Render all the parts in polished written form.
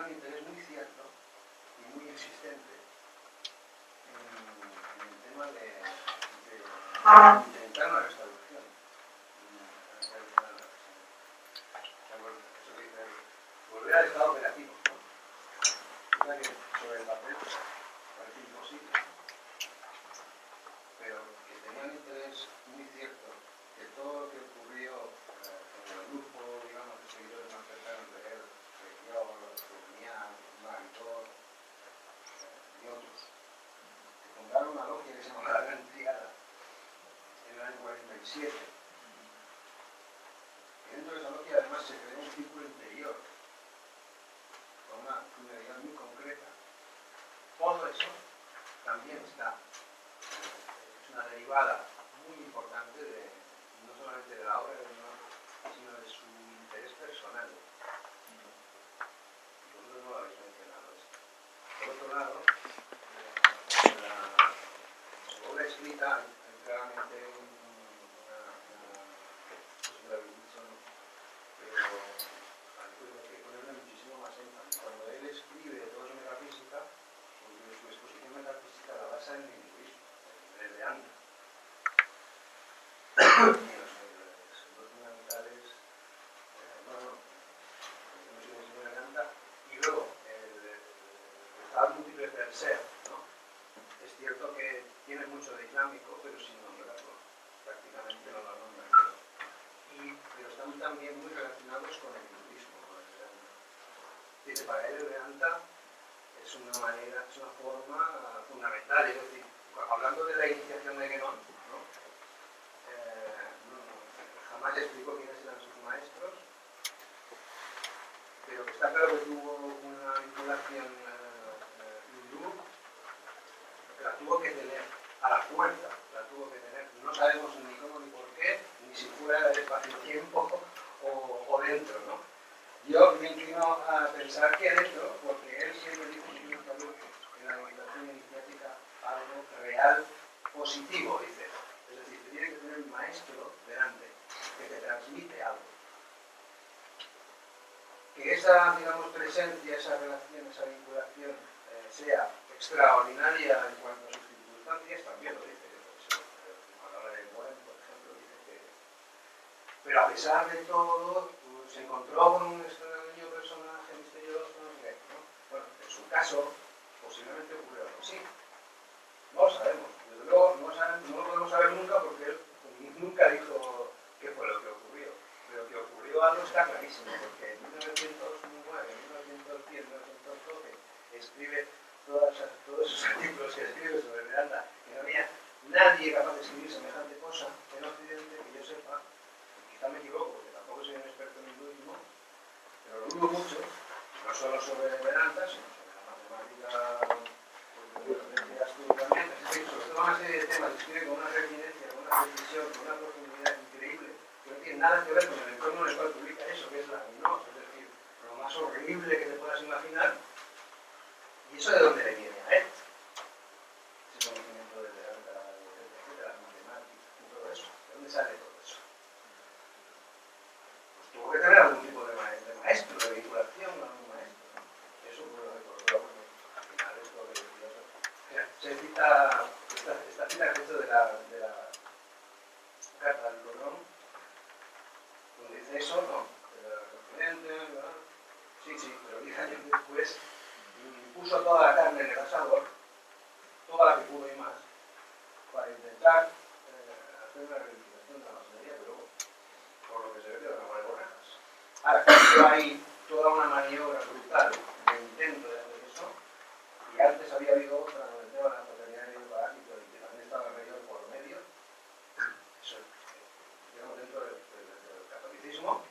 un interés muy cierto y muy existente en el tema de intentar una restauración. Volver al estado operativo, ¿no? Cosa que sobre el papel parece imposible, pero que tenía un interés muy cierto que todo lo que ocurrió en el grupo, digamos, de seguidores más cercanos de él, yo, Rumián, Maritor y otros, que fundaron una logia que se llamaba La Gran Triada en el año 47. Y dentro de esa logia además se creó un círculo interior con una finalidad muy concreta. Todo eso también está, es una derivada muy importante de, no solamente de la obra de Guénon, sino de su interés personal. Y vosotros no lo habéis mencionado esto. Por otro lado, su obra escrita claramente no sé si lo habéis dicho, ¿no? Pero hay que ponerle muchísimo más énfasis. Cuando él escribe toda su metafísica, porque su exposición metafísica la basa en el hinduismo, en el Vedanta. Y los símbolos fundamentales, y luego el estado múltiple del ser, ¿no? Es cierto que tiene mucho de islámico, pero sin nombrarlo, prácticamente no lo nombran. Pero están también muy relacionados con el hinduismo, con el Vedanta. Dice, para él el Vedanta es una manera, es una forma fundamental, es decir, hablando de la iniciación de Guénon, ¿no? Jamás explicó quiénes eran sus maestros, pero está claro que tuvo una vinculación hindú, que la tuvo que tener a la fuerza, la tuvo que tener. No sabemos ni cómo ni por qué, ni si fuera del espacio-tiempo o dentro, ¿no? Yo me inclino a pensar que dentro, porque él siempre dijo en la meditación iniciática algo real, positivo, dice. Es decir, que tiene que tener un maestro delante que te transmite algo. Que esa, digamos, presencia, esa relación, esa vinculación sea extraordinaria en cuanto a sus circunstancias, también lo dice. Cuando habla de Bohem, por ejemplo, dice que... Pero a pesar de todo, se encontró con un extraño personaje misterioso, no sé qué, ¿no? Bueno, en su caso, posiblemente ocurrió algo así. No lo sabemos. Desde luego, no lo podemos saber nunca porque él nunca dijo qué fue lo que ocurrió. Pero que ocurrió algo está clarísimo, porque en 1909, 1910, 1912 escribe todos esos artículos que escribe sobre Vedanta, que no había nadie capaz de escribir semejante cosa en Occidente, que yo sepa, quizá me equivoco, porque tampoco soy un experto en hinduismo, pero lo dudo mucho, no solo sobre Vedanta, sino sobre la matemática, también, es decir, sobre toda una serie de temas, escribe con una reminencia, con una precisión, con una profundidad increíble, que no tiene nada que ver con el entorno en el cual publica eso, que es la hipnosis, es decir, lo más horrible que te puedas imaginar. ¿Y eso de dónde le viene a él? Ese conocimiento de las matemáticas y todo eso. ¿De dónde sale todo eso? Pues tuvo que tener algún tipo de maestro, de vinculación con algún maestro, ¿no? Eso pues lo recordó, porque al final esto de se cita, esta cita que he hecho de la carta del Corón, donde dice eso, ¿no? Sí, pero 10 años después puso toda la carne en el asador, toda la que pudo y más, para intentar hacer una reivindicación de la masonería, pero por lo que se ve de una manera borrajas. Ahora, hay toda una maniobra brutal de intento de hacer eso, y antes había habido otra con el tema de la fraternidad de parásito, y que también estaba mayor por medio, eso, digamos, dentro del catolicismo,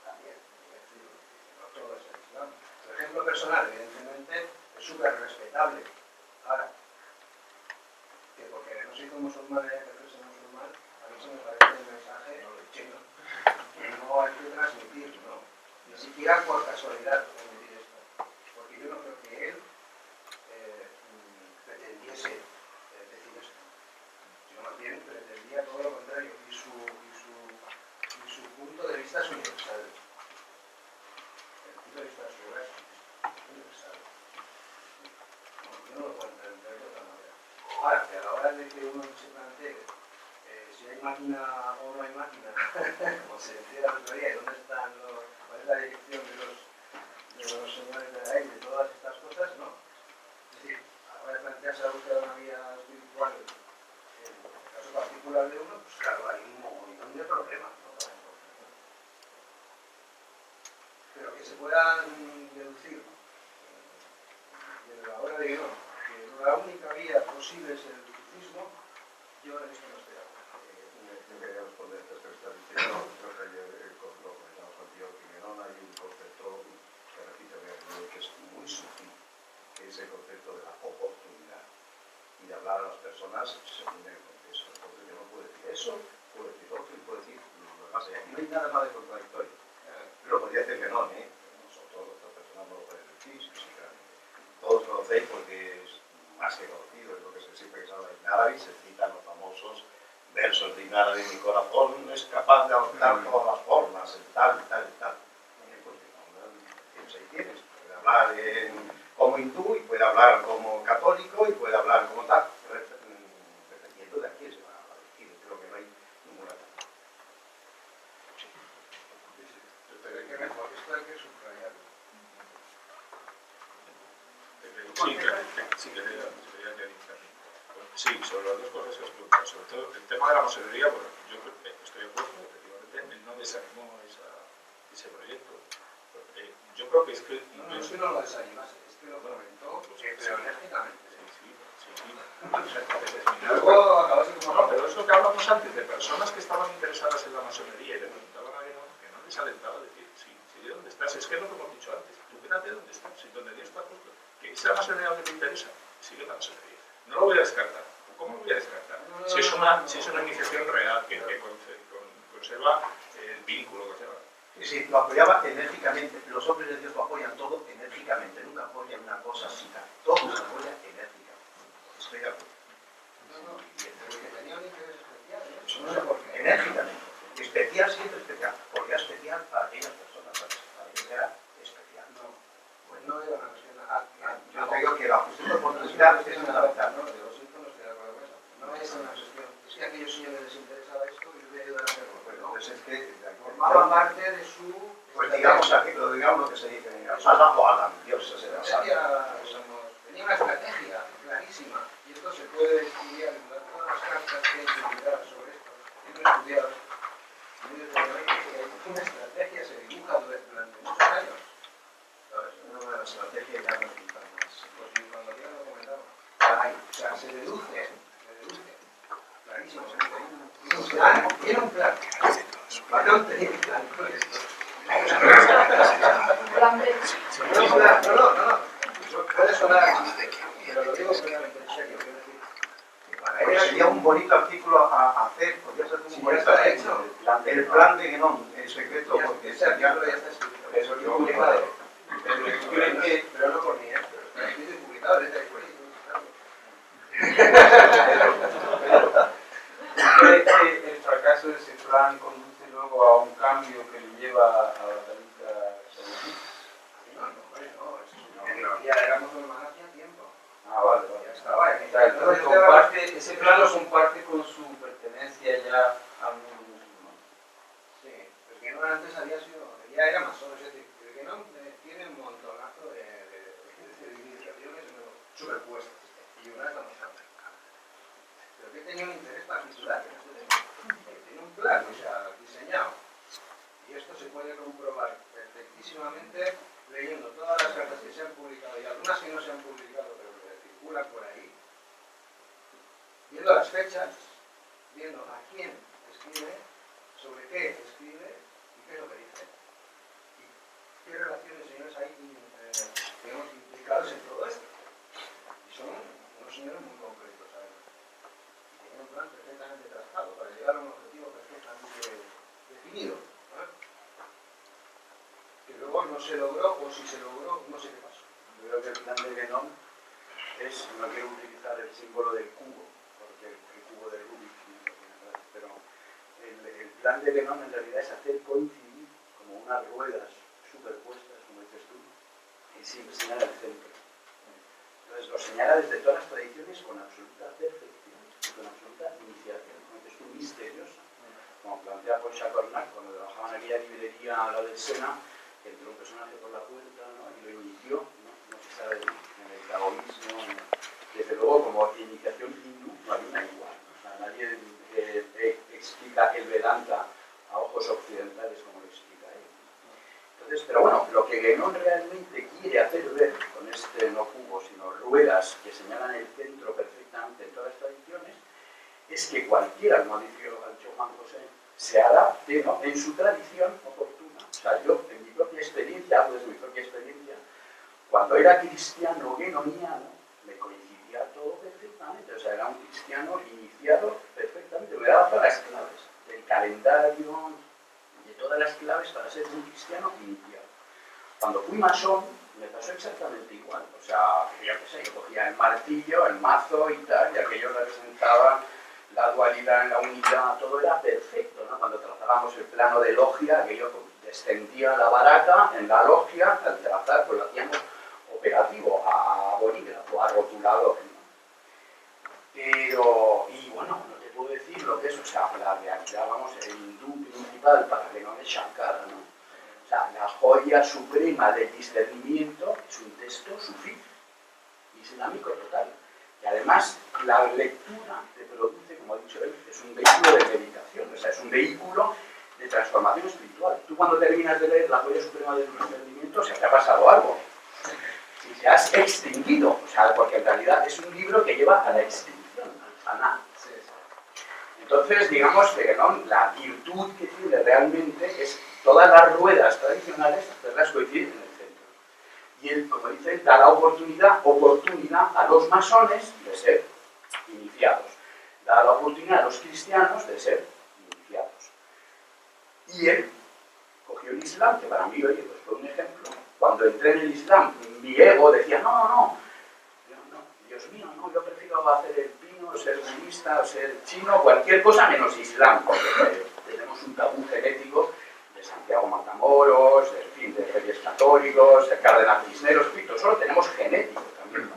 también, no todo es el Islam. El ejemplo personal, evidentemente, es súper respetable. Ahora, que porque no soy musulmán, pero soy musulmán, a mí se me parece el mensaje chino, que no hay que transmitir, ¿no? Ni siquiera por casualidad transmitir esto. Porque yo no creo que él pretendiese decir esto, sino más bien pretendía todo lo contrario, y su punto de vista es universal. El punto de vista de su obra es universal. Ahora, que a la hora de que uno se plantee si hay máquina o no hay máquina, como se decía el otro día, ¿dónde están cuál es la dirección de los señores de la ley, de todas estas cosas? No. Es decir, a la hora de plantearse la búsqueda de una vía espiritual, en el caso particular de uno, pues claro, hay un montón de problemas, ¿no? Pero que se puedan deducir de la hora de que no, que la única vía posible es el dogmatismo, yo en esto no estoy de acuerdo. Yo quería responder a esto que está diciendo. Creo que ayer lo comentamos contigo, que no hay un concepto que repite que es muy sutil, que es el concepto de la oportunidad y de hablar a las personas según el contexto. Entonces yo no puedo decir eso, puedo decir otro y puedo decir lo demás. Y aquí no hay nada más de contradictorio. Pero podría decir que no, ¿eh? Nosotros, otras personas no lo pueden decir, sinceramente. Todos conocéis porque es más que conocido, es lo que siempre que se habla de Inarabi, se citan los famosos versos de Inarabi: mi corazón es capaz de adoptar todas las formas, en tal, tal, tal. Pues tienes ahí tienes, puede hablar como hindú y puede hablar como católico y puede hablar como tal, dependiendo de a quién se va a decir. Creo que no hay ninguna tanta. Pero es que mejor, esto hay que subrayarlo. Sí, quería añadir también. Sí, sobre las dos cosas que has preguntado, sobre todo el tema de la masonería, bueno, yo estoy de acuerdo, efectivamente, él no desanimó ese proyecto. Yo creo que es que... No es que no lo desanimase, es que lo comentó, pero enérgicamente. Luego acabase como no, pero es lo que hablamos antes, de personas que estaban interesadas en la masonería y le preguntaban a Guénon, que no les alentaba a decir, sí, ¿dónde estás? Es que es lo que hemos dicho antes, tú quédate donde estás, si donde Dios está justo. Que esa masonería donde te interesa, sigue la masonería. No lo voy a descartar. ¿Cómo lo voy a descartar? Si es una iniciación real que conserva el vínculo, conserva. Sí, lo apoyaba enérgicamente. Los hombres de Dios lo apoyan todo enérgicamente. Nunca apoyan una cosa así. Todo se apoya enérgicamente. Estoy de acuerdo. No, porque tenía un interés especial, eso no sé por qué. Enérgicamente. Especial, siempre especial. Porque era especial para aquellas personas. Para que era especial. No, pues no era una cuestión. Yo te digo que la justicia de oportunidad es fundamental. No, de los hijos no estoy de acuerdo con eso. No es una cuestión. Es que a aquellos señores les interesaba esto y yo voy a ayudar a hacerlo. Pues es que formaba parte de su. Pues digamos lo que se dice abajo Adam, Dios se le tenía una estrategia clarísima y esto se puede estudiar en todas las cartas que hay publicadas sobre esto. Yo no he estudiado una estrategia se dibuja durante muchos años. ¿Sabes? Una de las estrategias ya no es más. Pues cuando yo lo comentaba. O sea, se deduce clarísimo. Tiene un plan. Varón tenía un plan con esto. No. Puede sonar, pero lo digo plenamente en serio. Sería un bonito artículo a hacer, podría ser un bonito artículo. El plan de Guénon, el secreto, porque ese artículo ya está escrito. Eso yo publicado. Pero no por mí, pero está escrito y publicado desde ahí. El fracaso de ese plan conduce luego a un cambio que le lleva a la tarifa saudí. No, ya éramos hermanos hacía tiempo. Ah, vale. Ya estaba. Entonces ese plan lo comparte con su pertenencia ya al mundo musulmán. Sí, porque no antes había sido, ya era masón, es decir, que no tiene un montonazo de iniciaciones superpuestas y una es la masón. Pero que tenía un interés particular en este tema, que tiene un plan, o sea, diseñado. Y esto se puede comprobar perfectísimamente leyendo todas las cartas que se han publicado y algunas que no se han publicado, pero que circulan por ahí, viendo las fechas, viendo a quién escribe, sobre qué escribe y qué es lo que dice. Y qué relaciones, señores, hay digamos, implicados en todo esto. Y son unos señores muy concretos, ¿sabes? Y tienen un plan perfectamente trazado para llegar a un objetivo perfectamente definido. Que luego no se logró, o si se logró, no sé qué pasó. Yo creo que el plan de Guénon es, no quiero utilizar el símbolo del cubo, porque el cubo de Rubik, pero el plan de Guénon en realidad es hacer coincidir como unas ruedas superpuestas, como dices tú, y sin el centro. Entonces lo señala desde todas las tradiciones con absoluta perfección y con absoluta iniciación. Entonces, tú misteriosa, como plantea Paul Chacornac cuando trabajaba en aquella librería a la del Sena, que entró un personaje por la puerta, ¿no? Y lo inició, no se sabe, en el taoísmo, desde luego como iniciación hindú no hay una igual. O sea, nadie explica el Vedanta a ojos occidentales como lo explica él. Entonces, pero bueno, lo que Guénon realmente quiere hacer ver con este no cubo, sino ruedas que señalan el centro perfectamente en todas las tradiciones, es que cualquiera, como ha dicho Juan José, se adapte, ¿no?, en su tradición oportuna. O sea, yo, en mi propia experiencia, hablo desde mi propia experiencia, cuando era cristiano guénoniano, me coincidía todo perfectamente. O sea, era un cristiano iniciado perfectamente. Me daba todas las claves del calendario, de todas las claves para ser un cristiano iniciado. Cuando fui masón, me pasó exactamente igual. O sea, yo qué sé, yo cogía el martillo, el mazo y tal, y aquello representaba la dualidad en la unidad, todo era perfecto, ¿no? Cuando trazábamos el plano de logia, aquello descendía la baraca en la logia, al trazar, pues lo hacíamos operativo, a bolígrafo, a rotulador, ¿no? Pero, y bueno, no te puedo decir lo que es, o sea, la realidad, vamos, el hindú principal para que no es Shankara, ¿no? O sea, la joya suprema del discernimiento es un texto sufí, islámico total. Y además, la lectura te produce, como ha dicho él, es un vehículo de meditación, o sea, es un vehículo de transformación espiritual. Tú cuando terminas de leer la joya suprema del discernimiento, se te ha pasado algo. Y te has extinguido, o sea, porque en realidad es un libro que lleva a la extinción, al faná. Entonces, digamos que ¿no?, la virtud que tiene realmente es todas las ruedas tradicionales hacerlas coincidir en el centro. Y él, como dice, da la oportunidad a los masones de ser iniciados. Da la oportunidad a los cristianos de ser iniciados. Y él cogió el Islam, que para mí, oye, pues fue un ejemplo. Cuando entré en el Islam, mi ego decía, no, Dios mío, no, yo prefiero hacer el pino, ser budista, ser chino, cualquier cosa menos Islam, porque tenemos un tabú genético de Santiago Matamoros, en fin, de Reyes Católicos, de Cárdenas Cisneros, pito, solo tenemos genético también.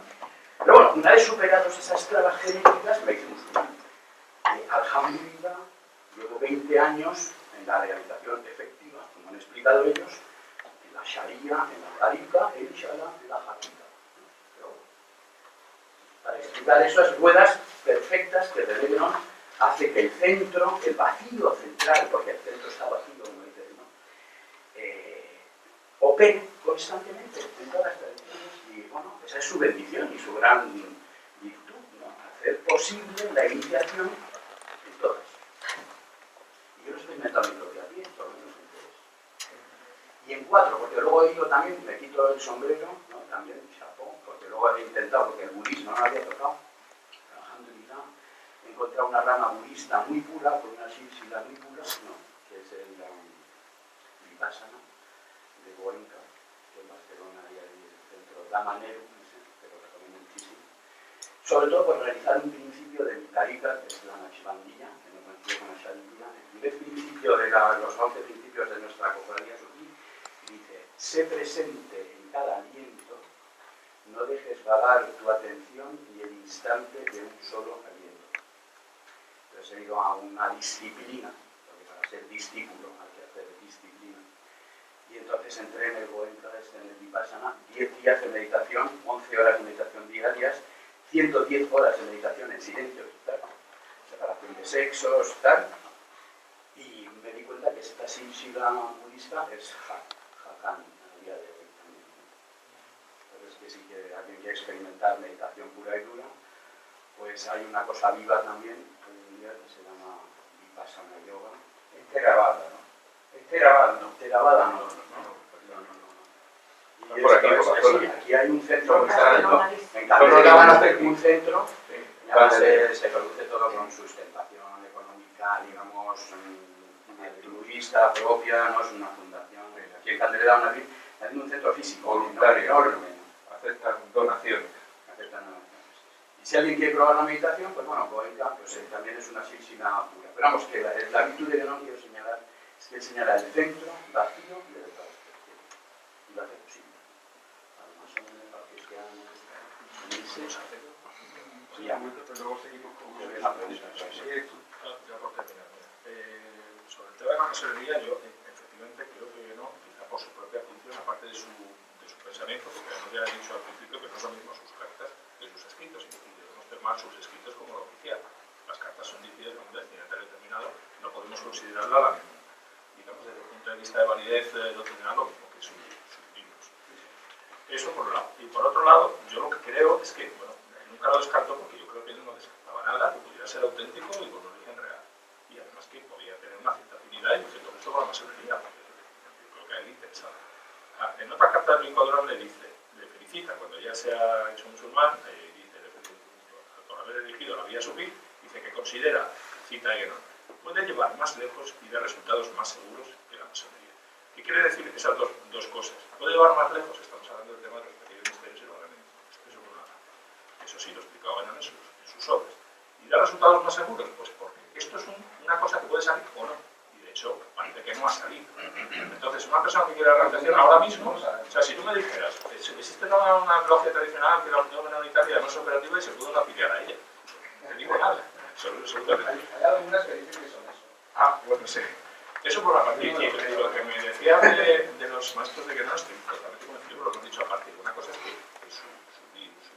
Pero bueno, una vez superados esas trabas genéticas, me hice musulmán. Y alhamdulillah, llevo 20 años en la realización efectiva, como han explicado ellos, en la Sharia, en la Tarika, en Inshallah, en la Hakika. Para explicar esas ruedas perfectas que Guénon hace que el centro, el vacío central, porque el centro está vacío, como dice, ¿no?, opere constantemente en todas las tradiciones. Y bueno, esa es su bendición y su gran virtud, ¿no?, hacer posible la iniciación en todas. Y yo no estoy inventando mi propia piel, por lo menos en tres. Y en 4, porque luego he ido también, me quito el sombrero, ¿no?, también chapó, porque luego he intentado, porque el budismo no lo había tocado, alhamdulillah, he encontrado una rama budista muy pura, con una silsila muy pura, ¿no?, que es el Vipassana de Goenka, que en Barcelona hay ahí el centro Damaneru, que lo recomiendo muchísimo, sobre todo por realizar un principio de mi tarika, que es la Naqshbandiyya, que no coincide con la Shadidiyya. El primer principio de los 11 principios de nuestra cofradía sufí dice: sé presente en cada aliento, no dejes vagar tu atención ni el instante de un solo aliento. Entonces he ido a una disciplina, porque para ser discípulo hay que hacer disciplina. Y entonces entré en el Goenka, en el Vipassana, 10 días de meditación, 11 horas de meditación diarias, 110 horas de meditación en silencio, tal, separación de sexos, tal. Y me di cuenta que esta silsila budista es Hakan a día de hoy también. Entonces, que si que alguien quiere experimentar meditación pura y dura, pues hay una cosa viva también, hoy en día, que se llama Vipassana Yoga. Theravada, ¿no? Theravada, no. Theravada no. Y por aquí, esto por la es zona. así, aquí hay un centro, en No, Candelaria van a hacer aquí. un centro, y además se produce todo con sustentación económica, digamos, altruista propia, no es una fundación. Aquí en Candelaria van a abrir un centro físico, Voluntario, enorme. aceptan donaciones. Aceptan donaciones. Y si alguien quiere probar la meditación, pues bueno, Goenka, pues también es una silsila pura. Pero vamos, que la virtud de Guénon quiero señalar es que él señala el centro vacío de la perspectiva. Y lo hace posible. Para los masones, para los cristianos, podemos hacer. Sí, pero luego seguimos con la pregunta. Ya por terminar, sobre el tema de la masonería, yo efectivamente creo que no, quizá por su propia función, aparte de su pensamiento, porque además ya he dicho al principio que no es lo mismo sus cartas que sus escritos, y debemos tomar sus escritos como lo oficial. Las cartas son dirigidas a un destinatario determinado, no podemos considerarla la misma. Digamos, desde el punto de vista de validez doctrinal, lo mismo que sus libros. Eso por un lado. Y por otro lado, yo lo que creo es que, bueno, nunca lo descarto porque yo creo que él no descartaba nada que pudiera ser auténtico y con origen real. Y además que podía tener una cierta afinidad y un cierto gusto por la masonería, porque yo creo que a él le interesaba. En otra carta del Ecuador le felicita cuando ya se ha hecho musulmán, por haber elegido la vía sufí, dice que considera, cita Guénon, puede llevar más lejos y dar resultados más seguros que la masonería. ¿Qué quiere decir esas dos cosas? ¿Puede llevar más lejos? Estamos hablando del tema de los pequeños misterios y el ordenamiento. Eso por nada. Eso sí lo explicaba en sus obras. ¿Y da resultados más seguros? Pues porque esto es una cosa que puede salir o no. Y de hecho, parece que no ha salido. Entonces, una persona que quiera realización ahora mismo, o sea, si tú me dijeras, existe una logia tradicional que la Unión Minoritaria no es operativa y se puede no afiliar a ella. No te digo nada. Hay algunas que dicen que son eso. Ah, bueno, sí. Eso por la parte. Y lo que me decía de los maestros de Guénon, estoy totalmente convencido por lo que han dicho aparte. Una cosa es que su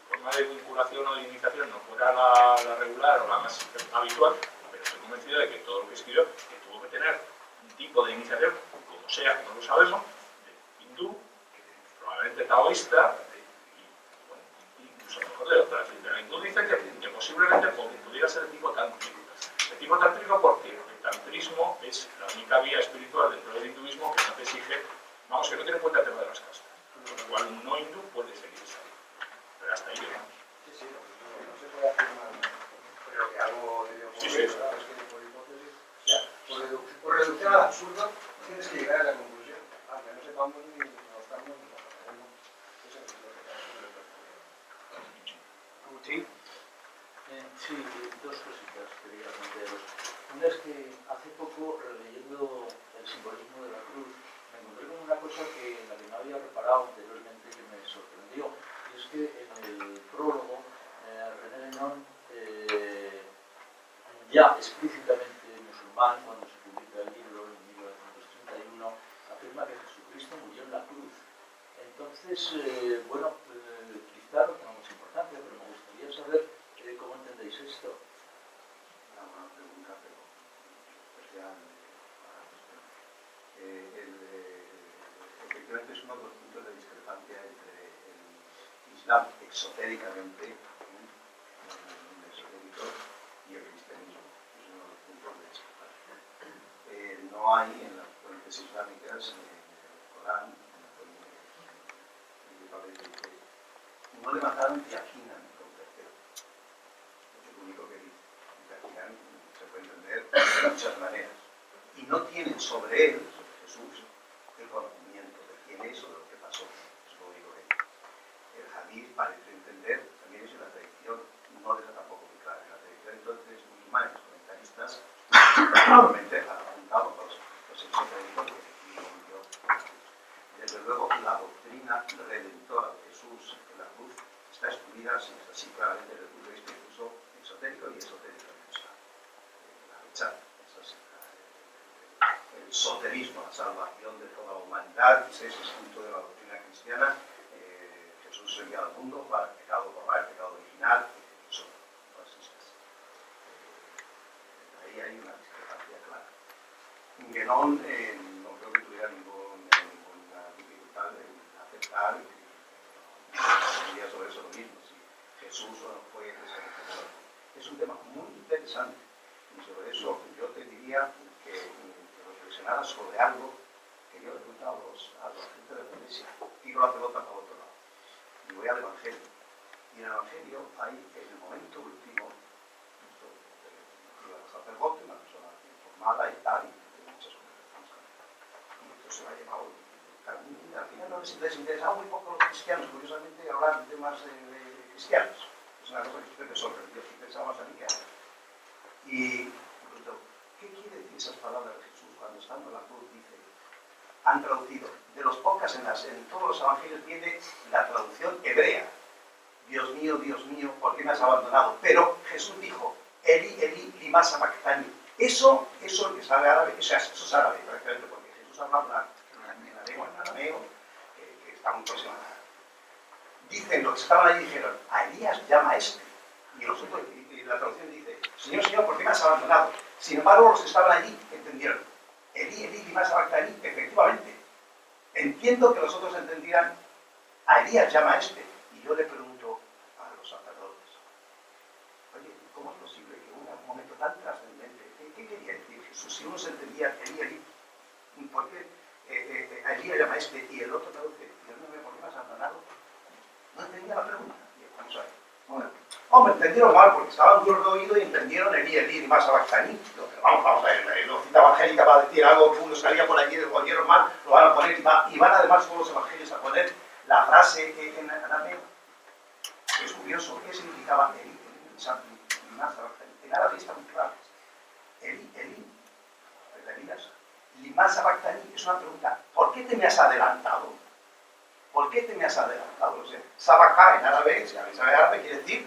forma de vinculación o de iniciación no fuera la regular o la más habitual, pero estoy convencido de que todo lo que escribió, que tuvo que tener un tipo de iniciación, como sea, que no lo sabemos, de hindú, probablemente taoísta, incluso a lo mejor de otras. De la hindú dice que posiblemente pudiera ser el tipo tántrico. El tipo tántrico porque el tantrismo es la única vía espiritual dentro del hinduismo que no te exige, vamos, que no tiene en cuenta el tema de las castas, con lo cual un no hindú puede seguir esa vía. Pero hasta ahí llegamos. Sí, no se puede afirmar, pero que algo debe ocurrir, Sí. ¿verdad? Es que por hipótesis, o sea, por reducción al absurdo, tienes que llegar a la conclusión, aunque no sepamos ni conozcamos ni lo sabemos. Eso es lo que Agustín. Sí, dos cositas quería plantearos. Una es que hace poco, releyendo el simbolismo de la cruz, me encontré con una cosa en la que no había reparado anteriormente que me sorprendió. Y es que en el prólogo, René Guénon, ya explícitamente musulmán, cuando se publica el libro en 1931, afirma que Jesucristo murió en la cruz. Entonces, bueno, quizá no tenga mucha importancia, pero me gustaría saber cómo entendéis esto. Una buena pregunta, pero especialmente efectivamente es uno de los puntos de discrepancia entre el Islam exotéricamente, el esotérico, y el cristianismo. Es uno de los puntos de discrepancia. No hay en las fuentes islámicas, en el Corán, principalmente dice, no le mataron Yaqinan con tercero. Es lo único que dice. Yaqinan se puede entender de muchas maneras. Y no tienen sobre él, sobre Jesús, el conocimiento de quién es o de lo que pasó. Es lo único que dice. El hadith parece entender, también es en la tradición, no deja tampoco muy claro. En la tradición entonces musulmanes, comentaristas, probablemente han apuntado por los exotéricos que vivió. Desde luego, la doctrina redentora de Jesús en la cruz está excluida, si es así claramente, del judaísmo, incluso exotérico y esotérico en el Islam. La rechaza, es así. El esoterismo, la salvación de toda la humanidad, ese es el punto de la doctrina cristiana. Jesús se enviado al mundo para el pecado borrar, el pecado original, eso no existe. Ahí hay una discrepancia clara. Guénon no creo que tuviera ninguna dificultad en aceptar diría sobre eso lo mismo, si Jesús o no fue desarrollado. Es un tema muy interesante y sobre eso yo te diría que reflexionaras sobre algo que yo le he preguntado a la gente de la iglesia, tiro la pelota para otro lado y voy al Evangelio. Y en el Evangelio hay en el momento último el sacerdote, una persona informada y tal, y tiene muchas conversaciones con él. Y entonces se lo ha llevado. Al final no les interesaba muy poco a los cristianos, curiosamente, hablar de temas cristianos. Es una cosa que usted me sorprendió, que pensaba más a mí que a él. Y pregunto, ¿qué quiere decir esas palabras de Jesús cuando estando en la cruz dice? Han traducido, de los pocas en todos los evangelios viene la traducción hebrea. Dios mío, Jesús dijo, Eli, Eli, lima sabactani. Eso que sabe árabe, o sea, eso es árabe, prácticamente, porque Jesús hablaba en la lengua, en arameo, que está muy próxima. Dicen, los que estaban allí dijeron, a Elías llama a este. Y nosotros, y la traducción dice, Señor, Señor, ¿por qué me has abandonado? Sin embargo, los que estaban allí entendieron, Eli, Eli, lima sabactani, efectivamente. Entiendo que los otros entendieran, a Elías llama a este. Y yo le pregunto a los sacerdotes, oye, ¿cómo es posible que en un momento tan trascendente, qué quería decir Jesús? Si uno se entendía, Eli, Eli, ¿por qué a Elías llama a este? Y el otro traduce, Dios mío, ¿por qué me has abandonado? No entendía la pregunta. Vamos a ver. Bueno, hombre, entendieron mal porque estaban duros de oído y entendieron Eli, Eli, y más Sabactani. Vamos a ver, la cita evangélica va a decir algo que uno salía por allí, lo oyeron mal, lo van a poner y van además todos los evangelios a poner la frase en arameo. Es curioso, ¿qué significaba Eli, Eli, más Sabactani? En árabe está muy claro. Eli, Eli, Elías, lima sabactani es una pregunta. ¿Por qué te me has adelantado? ¿Por qué te me has adelantado? O sea, sabacá en árabe, si alguien sabe árabe, quiere decir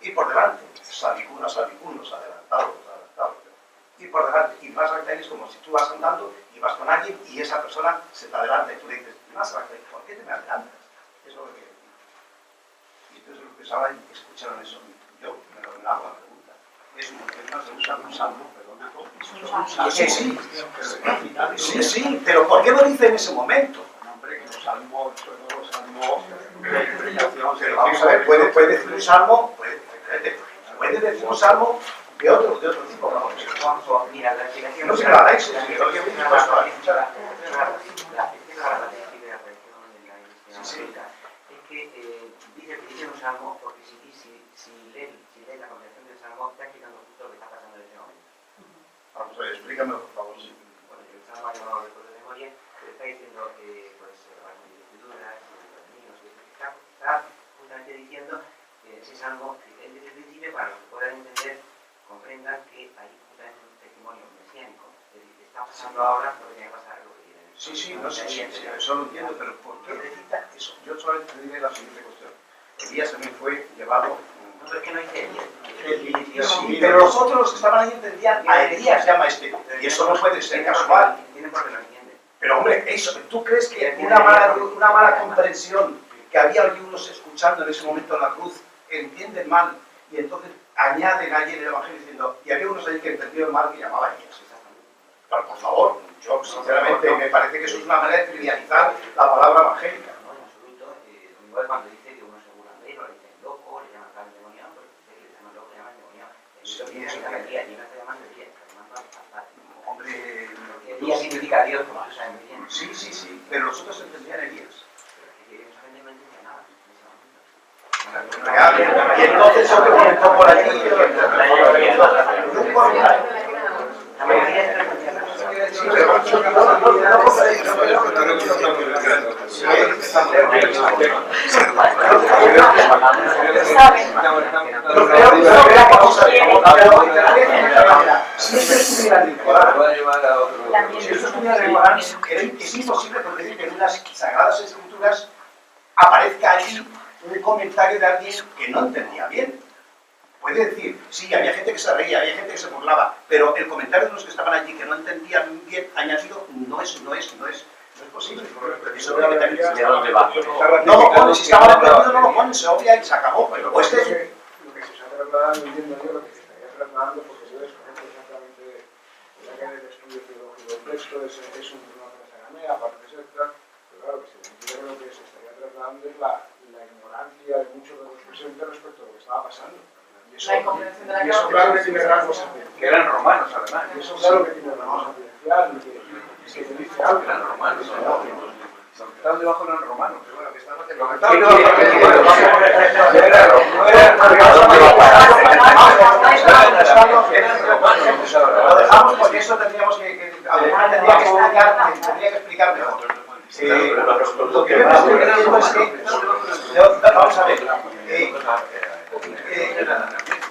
ir por delante. Sabicunos, adelantados. Ir por delante. Y más sabactani es como si tú vas andando y vas con alguien y esa persona se te adelanta y tú le dices, más sabactani, ¿por qué te me adelantas? Eso es lo que quiere decir. Y entonces los que estaban escucharon eso. Yo me lo hago la pregunta. Se usa un salmo, perdón. Sí, pero ¿por qué lo dice en ese momento? Pero vamos a ver, puede decir un salmo, puede decir un salmo de otro tipo. Vamos. Mira, la explicación No sé nada de eso, si lo que he puesto a escuchar. Es que dice un salmo porque si lees la conversación del salmo, está explicando justo lo que está pasando en ese momento. Vamos a ver, explícame, por favor. Bueno, el salmo no lo recuerdo de memoria, pero está diciendo pues las escrituras, los niños, está justamente diciendo ese salmo, desde el principio, para los que puedan entender, comprendan que hay justamente un testimonio mesiánico. Es decir, está pasando ahora lo que tiene que pasar, lo que viene. Sí, eso lo entiendo, pero ¿por qué necesita eso? Yo solamente te diré la siguiente cuestión. Elías también fue llevado... No, pero es que no dice Elías. Sí, pero los otros, los que estaban ahí, entendían a Elías llama a este. Y eso no puede ser casual. Tienen porque lo entienden. Pero hombre, eso, ¿tú crees que una mala comprensión que había algunos escuchando en ese momento en la cruz entienden mal y entonces añaden allí en el Evangelio diciendo, y había unos ahí que entendieron mal que llamaba a Elías? Pero por favor, yo sinceramente me parece que eso es una manera de trivializar la palabra evangélica. No, en absoluto. Igual cuando dice que uno es segurandero, le dicen loco, le llaman tal endemoniado, pues dice que le llaman loco, le llaman endemoniado. Elías, y no está llamando Elías, está llamando al Padre. Hombre, Elías significa Dios, como tú sabes muy bien. sí, pero los otros entendían a Elías. Pero es que mucha gente no entendía nada en ese momento. Y entonces yo que comentó por allí, La mayoría es si eso estuviera en el Corán, es imposible porque dice que en unas sagradas escrituras aparezca allí un comentario de alguien que no entendía bien. Puede decir, sí, había gente que se reía, había gente que se burlaba, pero el comentario de los que estaban allí que no entendían bien añadido no es posible. Eso tiene que tener. No lo pones, si estaba entendido no lo pones, se obvia y se acabó. Bueno, pues lo que se está trasladando, entiendo yo, lo que se estaría trasladando, porque yo desconozco exactamente ya que en el estudio teológico del texto es una frase aramea, aparte de ser pero claro, que yo creo que se estaría trasladando es la ignorancia de muchos de los presentes respecto a lo que estaba pasando. Y eso claro que tiene rasgos sapienciales. Que eran romanos, además. Y eso claro que tiene rasgos sapienciales, que te dice algo. Eran romanos, estaban debajo eran romanos. Bueno, que estamos en Lo dejamos porque eso tendría que explicar mejor. Lo que vemos es que, vamos a ver,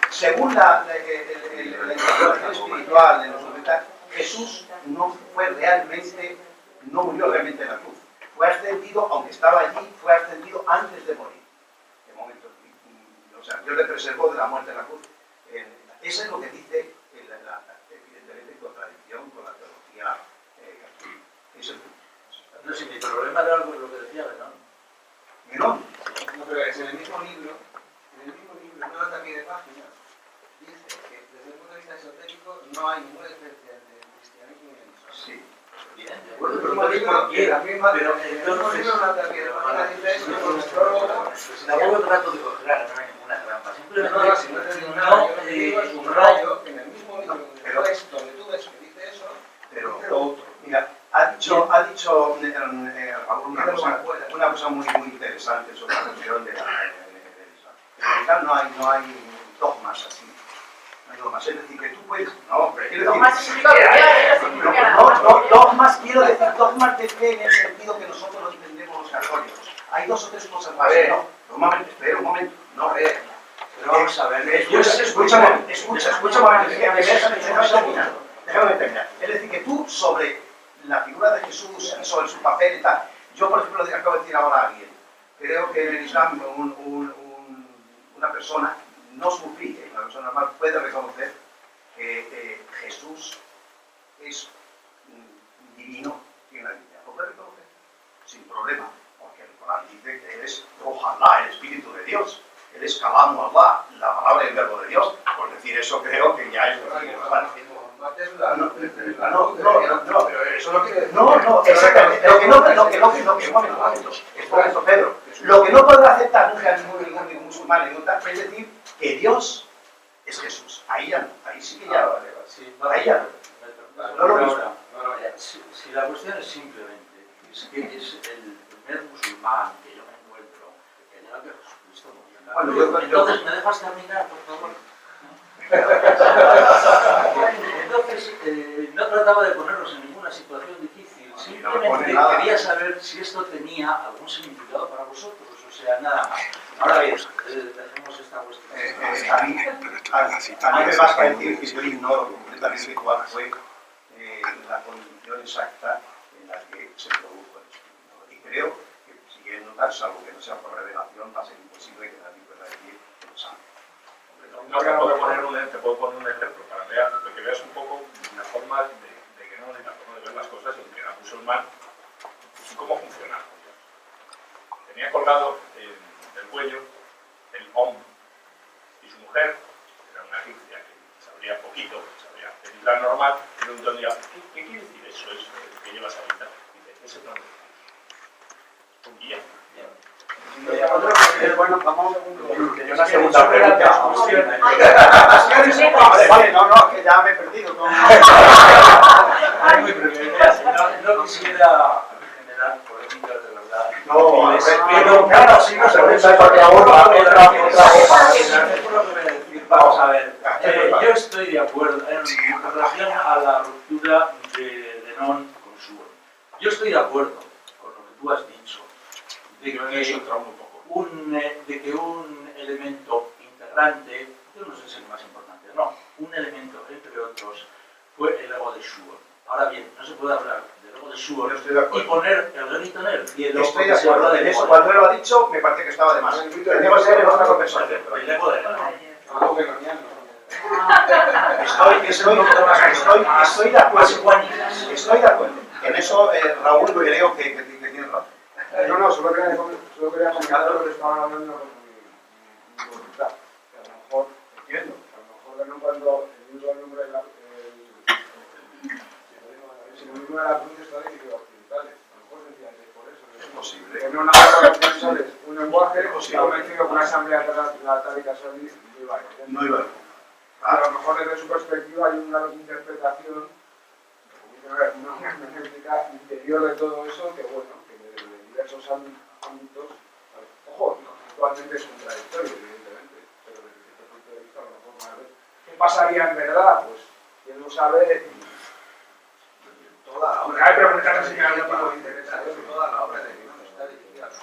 según la interpretación espiritual de los dominicos, Jesús no murió realmente en la cruz. Fue ascendido, aunque estaba allí, fue ascendido antes de morir. De momento, o sea, Dios le preservó de la muerte en la cruz. Eso es lo que dice, evidentemente, en contradicción con la teología católica. Eso es No, si mi problema era algo lo que decía Lenón. Menón. No, pero es en el mismo libro, en una nota a pie de página, dice que desde el punto de vista esotérico no hay ninguna diferencia entre el cristianismo y el islam. Sí. Bien, de El acuerdo, pero mismo entonces, libro, ¿por qué? la misma, Pero el mismo entonces, libro, una nota a pie de página dice esto con el prólogo. tampoco trato de coger a ninguna trampa, No, simplemente si no te digo nada, yo lo que digo es un rayo en el mismo libro donde tú ves que dice eso, Pero, dice lo otro. mira, ha dicho Raúl una cosa muy interesante sobre la cuestión de la Islam. En Islam no hay dogmas así. No hay dogmas. Es decir, que tú puedes. No, pero quiero decir. Dogmas, quiero decir, dogmas de fe en el sentido que nosotros lo entendemos los católicos. Hay dos o tres cosas más. No, espera un momento. No, a ver. Pero vamos a ver, Escúchame, déjame terminar. Es decir, que tú sobre la figura de Jesús y sobre su papel y tal, yo por ejemplo acabo de decir ahora a alguien, creo que en el Islam una persona no sufrí, una persona normal puede reconocer que Jesús es divino en la Biblia. Lo puede reconocer sin problema, porque el Corán dice que Él es Ruh Allah, el Espíritu de Dios. Él es Kalamu Allah, la palabra y el verbo de Dios. Por decir eso creo que ya es Pero eso no quiere decir. No, exactamente. Pedro. Lo que no podrá aceptar ningún musulmán, es decir, que Dios es Jesús. Ahí ya no, ahí sí que ya no. Ahí ya no. Si la cuestión es simplemente, es que es el primer musulmán que yo me encuentro que niega que Jesucristo murió. Entonces, ¿me dejas terminar, por favor? Entonces, no trataba de ponernos en ninguna situación difícil, simplemente quería saber si esto tenía algún significado para vosotros, o sea, nada más. Ahora bien, dejemos esta cuestión. A mí me basta decir que yo ignoro completamente cuál fue la condición exacta en la que se produjo el espíritu. Y creo que si quieren notar, salvo que no sea por revelación, va a ser imposible que nadie pueda decir que lo sabe. No te puedo poner un ejemplo para que veas un poco la forma de que no, ni la forma de ver las cosas en que era musulmán y cómo funcionaba. Tenía colgado del cuello el hombro y su mujer era una egipcia que sabría poquito, sabría el islam normal, y le preguntó un día, ¿qué quiere decir eso que llevas ahorita? Y dice, ese plan de Dios. Un guía. Bueno, vamos a una segunda pregunta. No, que ya me he perdido. No quisiera generar polémicas de verdad. No, pero claro, si no se puede otra vamos a ver. Yo estoy de acuerdo en relación a la ruptura de Lenón con Schubert. Yo estoy de acuerdo con lo que tú has dicho. De que un elemento integrante, yo no sé si es el más importante o no, un elemento entre otros fue el ego de Schubert. Ahora bien, no se puede hablar del ego de Schubert y poner el grito en el cielo. Estoy de acuerdo en eso. Cuando él lo ha dicho, me parece que estaba de más. Tenemos que ser en otra conversación. El ego de Lenón. Estoy de acuerdo. Estoy de acuerdo. En eso, Raúl, creo que tiene razón. No, solo quería comentar lo que estaban hablando con mi voluntad. Que a lo mejor, entiendo, a lo mejor cuando el uso del nombre de la sinónimo de la cruz está dirigido a occidentales. A lo mejor sencillamente por eso. Es posible. En una palabra occidentales, un lenguaje, está convencido que una asamblea católica no iba a lo mejor desde su perspectiva hay una interpretación, una hermenéutica interior de todo eso que, bueno, que de diversos ámbitos, ojo, conceptualmente es contradictorio, evidentemente, pero desde este punto de vista a lo mejor más ver qué pasaría en verdad, pues quién lo sabe. toda la obra. Hay preguntas así que a mí me interesan. Toda la obra de Dios está dirigida a los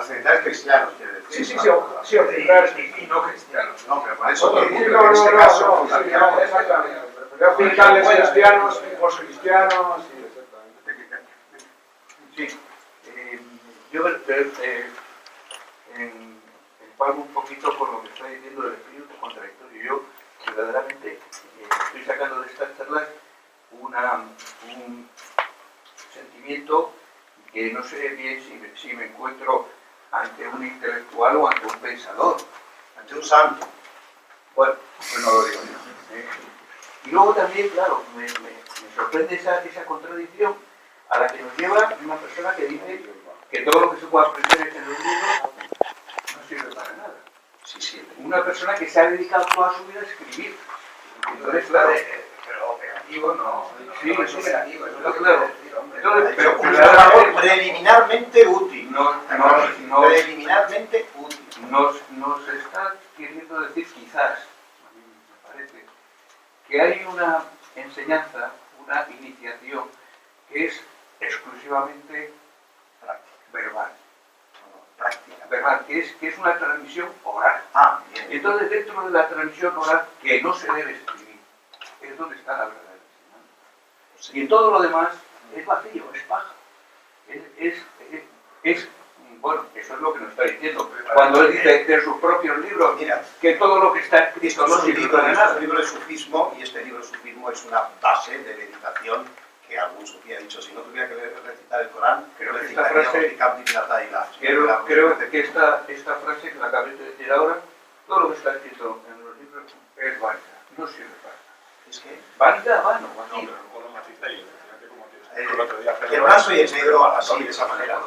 occidentales cristianos, quiere decir. Sí, occidentales y no cristianos. No, pero por eso en este caso, exactamente. Occidentales cristianos, poscristianos, sí, exactamente. Sí, yo empalmo un poquito con lo que está diciendo el espíritu contradictorio. Yo verdaderamente estoy sacando de estas charlas un sentimiento que no sé bien si me encuentro ante un intelectual o ante un pensador. Ante un santo. Bueno, pues no lo digo yo. Y luego también, claro, me sorprende esa contradicción a la que nos lleva una persona que dice que todo lo que se puede aprender en los libros no sirve para nada. Sí, sí. Una persona que se ha dedicado toda su vida a escribir. Entonces, claro, Pero operativo no. sí, no es sí, operativo. Eso no, es claro. decir, hombre. Entonces, Pero pero un labor preliminarmente útil. Preliminarmente útil. nos está queriendo decir quizás, a mí me parece, que hay una enseñanza, una iniciación que es exclusivamente verbal. Verbal, que es una transmisión oral. Bien. Y entonces dentro de la transmisión oral, que no se debe escribir, es donde está la verdadera enseñanza. Y en todo lo demás es vacío, es paja. Bueno, eso es lo que nos está diciendo. Cuando él dice de sus propios libros, Mira, que todo lo que está escrito no sirve para nada. Es un libro de sufismo, y este libro de sufismo es una base de meditación que algún sufí ha dicho, si no tuviera que recitar el Corán, Creo que recitaría esta frase, creo que esta frase que la acabé de decir ahora, todo lo que está escrito en los libros es válida, no sirve para nada. Es que Válida, vano, No, vacío. pero luego lo matiza y efectivamente como que el otro día el blanco y el negro así, de esa manera.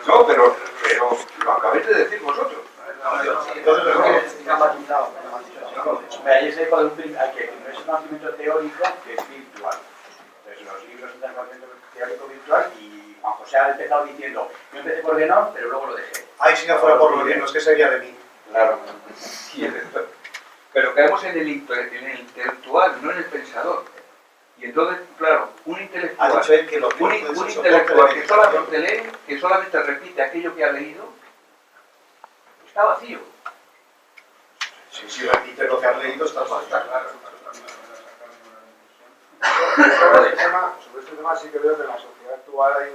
No, pero lo acabéis de decir vosotros. Entonces, Ahí es el que no es un conocimiento teórico que es virtual. Entonces, los libros son de conocimiento teórico virtual y Juan José ha empezado diciendo, yo empecé por Guénon, pero luego lo dejé. ay, si no fuera por los libros, ¿qué sería de mí? Claro. Pero caemos en el intelectual, no en el pensador. Y entonces, claro, un Ha intelectual, dicho él que los un libros pueden ser intelectual soporte que de solamente meditación. lee, que solamente repite aquello que ha leído, está vacío. Si repites lo que has leído, estás mal. Sobre este tema sí que veo que en la sociedad actual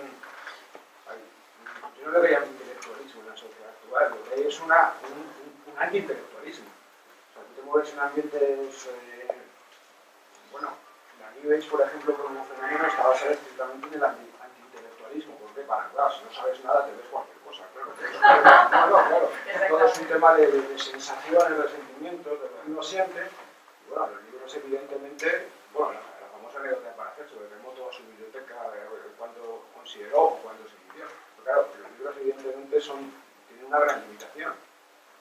yo no le veía un intelectualismo en la sociedad actual, lo que hay es un anti-intelectualismo. O sea, tú te mueves en ambientes, bueno, la New Age, por ejemplo, como fenómeno está basado estrictamente en el anti-intelectualismo, porque claro, si no sabes nada te ves cualquier cosa, claro. Claro. Todo es un tema de sensaciones, de sentimientos, de lo que uno siente. Y bueno, los libros evidentemente, bueno, la famosa anécdota de Paracelso, que quemó toda su biblioteca cuando consideró o cuando se inició. Pero claro, los libros evidentemente tienen una gran limitación.